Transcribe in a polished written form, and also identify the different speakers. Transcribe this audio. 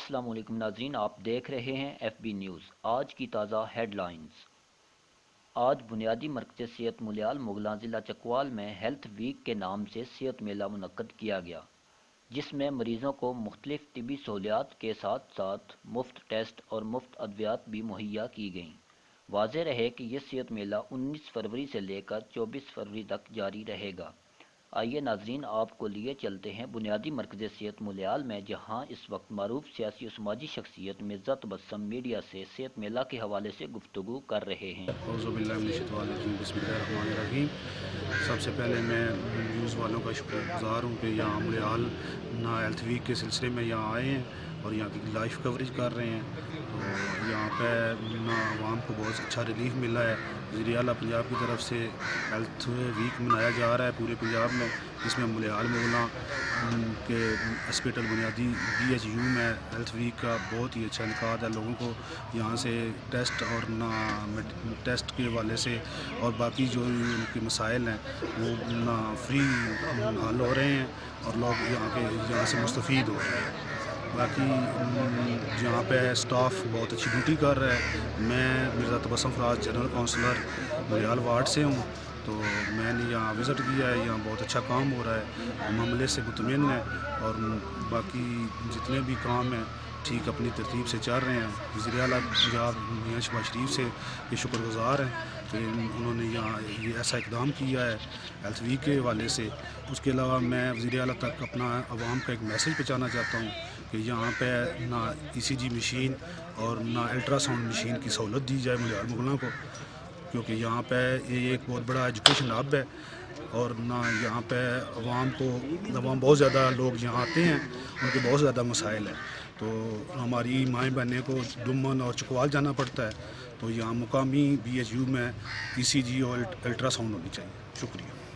Speaker 1: السلام علیکم ناظرین، آپ دیکھ رہے ہیں ایف بی نیوز۔ آج کی تازہ ہیڈ لائنز۔ آج بنیادی مرکز صحت ملیال مغلاں ضلع چکوال میں ہیلتھ ویک کے نام سے صحت میلہ منعقد کیا گیا، جس میں مریضوں کو مختلف طبی سہولیات کے ساتھ ساتھ مفت ٹیسٹ اور مفت ادویات بھی مہیا کی گئیں۔ واضح رہے کہ یہ صحت میلہ 19 فروری سے لے کر 24 فروری تک جاری رہے گا۔ آئیے ناظرین، آپ کو لیے چلتے ہیں بنیادی مرکز صحت ملیال میں، جہاں اس وقت معروف سیاسی و سماجی شخصیت مرزا تبسم میڈیا سے صحت میلہ کے حوالے سے گفتگو کر رہے ہیں۔
Speaker 2: اعوذ باللہ من الشیطان الرجیم، بسم اللہ الرحمن الرحیم۔ سب سے پہلے میں نیوز والوں کا شکر گزار ہوں کہ یہاں ملیال ہیلتھ ویک کے سلسلے میں یہاں آئے ہیں اور یہاں کی لائیو کوریج کر رہے ہیں۔ تو یہاں پہ عوام کو بہت اچھا ریلیف ملا ہے۔ وزیر اعلیٰ پنجاب کی طرف سے ہیلتھ ویک منایا جا رہا ہے پورے پنجاب میں، جس میں ملیال مغلاں کے ہاسپٹل بنیادی BHU میں ہیلتھ ویک کا بہت ہی اچھا انعقاد ہے۔ لوگوں کو یہاں سے ٹیسٹ اور ٹیسٹ کے حوالے سے اور باقی جو ان کے مسائل ہیں وہ فری حل ہو رہے ہیں اور لوگ یہاں سے مستفید ہو رہے ہیں۔ باقی یہاں پہ اسٹاف بہت اچھی ڈیوٹی کر رہا ہے۔ میں مرزا تبسم فراز جنرل کونسلر ملیال وارڈ سے ہوں، تو میں نے یہاں وزٹ کیا ہے۔ یہاں بہت اچھا کام ہو رہا ہے، ہم عملے سے مطمئن ہیں اور باقی جتنے بھی کام ہیں ٹھیک اپنی ترتیب سے چل رہے ہیں۔ وزیر اعلیٰ پنجاب میاں شہباز شریف سے یہ شکر گزار ہیں کہ انہوں نے یہاں یہ ایسا اقدام کیا ہے ہیلتھ ویک کے حوالے سے۔ اس کے علاوہ میں وزیر اعلیٰ تک اپنا عوام کا ایک میسیج پہنچانا چاہتا ہوں کہ یہاں پہ نہ ECG مشین اور نہ الٹرا ساؤنڈ مشین کی سہولت دی جائے ملیال مغلاں کو، کیونکہ یہاں پہ یہ ایک بہت بڑا ایجوکیشن ہب ہے اور نہ یہاں پہ عوام بہت زیادہ لوگ یہاں آتے ہیں، ان کے بہت زیادہ مسائل ہیں۔ تو ہماری مائیں بہنیں کو ڈمن اور چکوال جانا پڑتا ہے، تو یہاں مقامی BHU میں ECG اور الٹرا ساؤنڈ ہونی چاہیے۔ شکریہ۔